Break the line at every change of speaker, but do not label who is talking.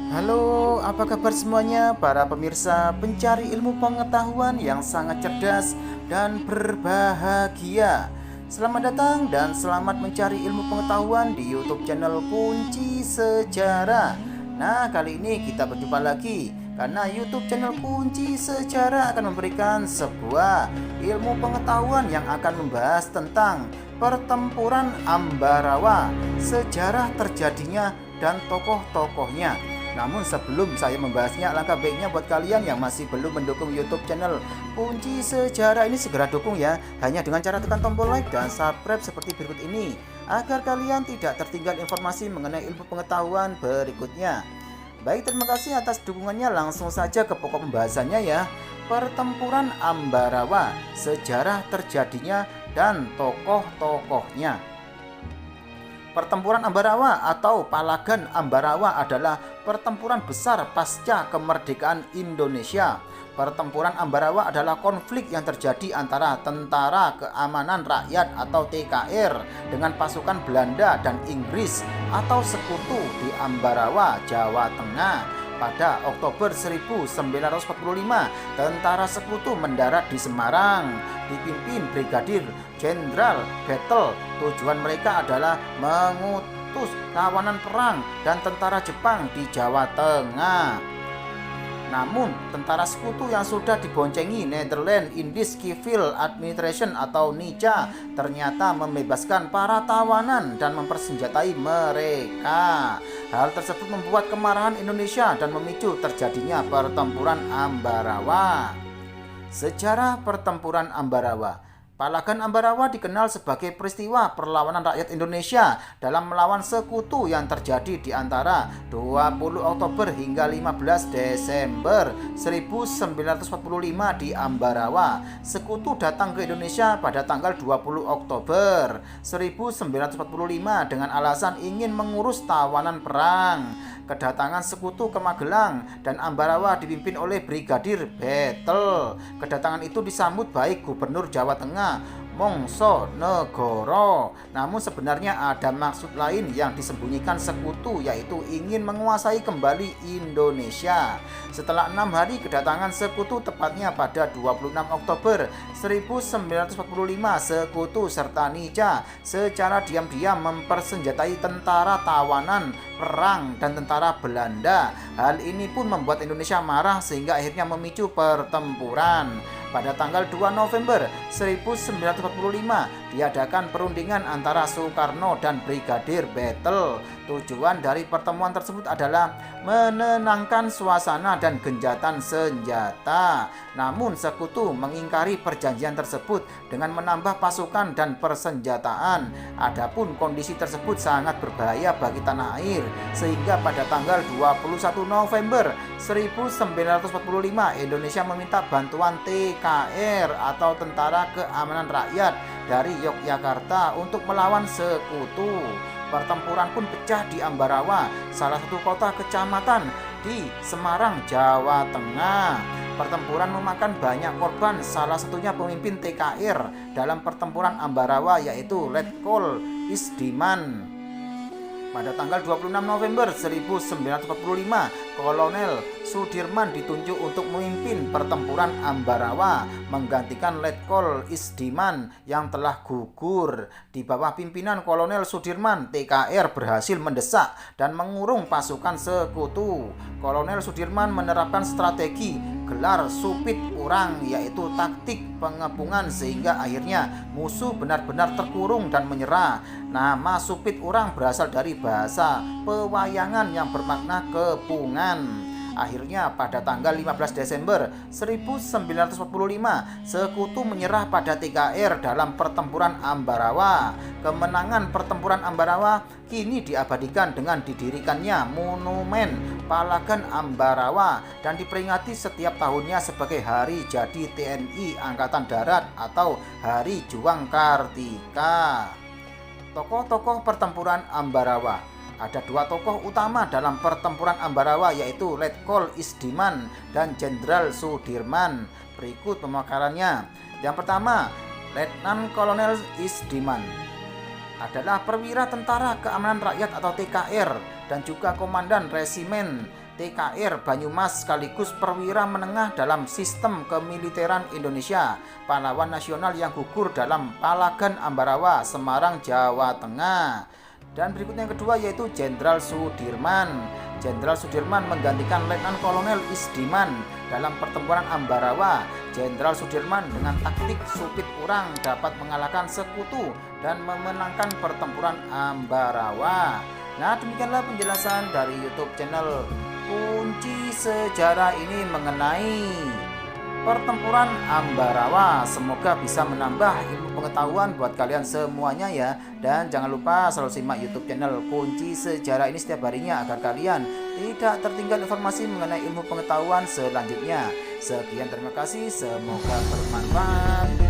Halo, apa kabar semuanya para pemirsa pencari ilmu pengetahuan yang sangat cerdas dan berbahagia. Selamat datang dan selamat mencari ilmu pengetahuan di YouTube channel Kunci Sejarah. Nah, kali ini kita berjumpa lagi karena YouTube channel Kunci Sejarah akan memberikan sebuah ilmu pengetahuan yang akan membahas tentang pertempuran Ambarawa, sejarah terjadinya dan tokoh-tokohnya. Namun sebelum saya membahasnya, alangkah baiknya buat kalian yang masih belum mendukung YouTube channel Kunci Sejarah ini segera dukung ya, hanya dengan cara tekan tombol like dan subscribe seperti berikut ini, agar kalian tidak tertinggal informasi mengenai ilmu pengetahuan berikutnya. Baik, terima kasih atas dukungannya. Langsung saja ke pokok pembahasannya ya. Pertempuran Ambarawa, sejarah terjadinya dan tokoh-tokohnya. Pertempuran Ambarawa atau Palagan Ambarawa adalah pertempuran besar pasca kemerdekaan Indonesia. Pertempuran Ambarawa adalah konflik yang terjadi antara Tentara Keamanan Rakyat atau TKR dengan pasukan Belanda dan Inggris atau Sekutu di Ambarawa, Jawa Tengah. Pada Oktober 1945, tentara Sekutu mendarat di Semarang, dipimpin Brigadir Jenderal Battle. Tujuan mereka adalah mengutus tawanan perang dan tentara Jepang di Jawa Tengah. Namun, tentara Sekutu yang sudah diboncengi Netherlands Indies Civil Administration atau NICA ternyata membebaskan para tawanan dan mempersenjatai mereka. Hal tersebut membuat kemarahan Indonesia dan memicu terjadinya pertempuran Ambarawa. Sejarah pertempuran Ambarawa. Palagan Ambarawa dikenal sebagai peristiwa perlawanan rakyat Indonesia dalam melawan Sekutu yang terjadi di antara 20 Oktober hingga 15 Desember 1945 di Ambarawa. Sekutu datang ke Indonesia pada tanggal 20 Oktober 1945 dengan alasan ingin mengurus tawanan perang. Kedatangan Sekutu ke Magelang dan Ambarawa dipimpin oleh Brigadir Battle. Kedatangan itu disambut baik Gubernur Jawa Tengah Mongso Negoro. Namun sebenarnya ada maksud lain yang disembunyikan Sekutu, yaitu ingin menguasai kembali Indonesia. Setelah 6 hari kedatangan Sekutu, tepatnya pada 26 Oktober 1945, Sekutu serta NICA secara diam-diam mempersenjatai tentara tawanan perang dan tentara Belanda. Hal ini pun membuat Indonesia marah sehingga akhirnya memicu pertempuran. Pada tanggal 2 November 1945 diadakan perundingan antara Soekarno dan Brigadir Battle. Tujuan dari pertemuan tersebut adalah menenangkan suasana dan genjatan senjata. Namun Sekutu mengingkari perjanjian tersebut dengan menambah pasukan dan persenjataan. Adapun kondisi tersebut sangat berbahaya bagi tanah air, sehingga pada tanggal 21 November 1945 Indonesia meminta bantuan TKR atau Tentara Keamanan Rakyat dari Yogyakarta untuk melawan Sekutu. Pertempuran pun pecah di Ambarawa, salah satu kota kecamatan di Semarang, Jawa Tengah. Pertempuran memakan banyak korban, salah satunya pemimpin TKR dalam pertempuran Ambarawa yaitu Letkol Isdiman. Pada tanggal 26 November 1945, Kolonel Sudirman ditunjuk untuk memimpin pertempuran Ambarawa, menggantikan Letkol Isdiman yang telah gugur. Di bawah pimpinan Kolonel Sudirman, TKR berhasil mendesak dan mengurung pasukan Sekutu. Kolonel Sudirman menerapkan strategi gelar supit urang, yaitu taktik pengepungan, sehingga akhirnya musuh benar-benar terkurung dan menyerah. Nama supit urang berasal dari bahasa pewayangan yang bermakna kepungan. Akhirnya pada tanggal 15 Desember 1945 Sekutu menyerah pada TKR dalam pertempuran Ambarawa. Kemenangan pertempuran Ambarawa kini diabadikan dengan didirikannya Monumen Palagan Ambarawa dan diperingati setiap tahunnya sebagai Hari Jadi TNI Angkatan Darat atau Hari Juang Kartika. Tokoh-tokoh pertempuran Ambarawa. Ada dua tokoh utama dalam pertempuran Ambarawa, yaitu Letkol Isdiman dan Jenderal Sudirman. Berikut pemekarannya. Yang pertama, Letnan Kolonel Isdiman adalah perwira Tentara Keamanan Rakyat atau TKR dan juga komandan resimen TKR Banyumas sekaligus perwira menengah dalam sistem kemiliteran Indonesia, pahlawan nasional yang gugur dalam Palagan Ambarawa, Semarang, Jawa Tengah. Dan berikutnya yang kedua yaitu Jenderal Sudirman. Jenderal Sudirman menggantikan Letnan Kolonel Isdiman dalam pertempuran Ambarawa. Jenderal Sudirman dengan taktik supit urang dapat mengalahkan sekutu dan memenangkan pertempuran Ambarawa. Nah, demikianlah penjelasan dari YouTube channel Kunci Sejarah ini mengenai pertempuran Ambarawa. Semoga bisa menambah ilmu pengetahuan buat kalian semuanya ya. Dan jangan lupa selalu simak YouTube channel Kunci Sejarah ini setiap harinya agar kalian tidak tertinggal informasi mengenai ilmu pengetahuan selanjutnya. Sekian, terima kasih, semoga bermanfaat.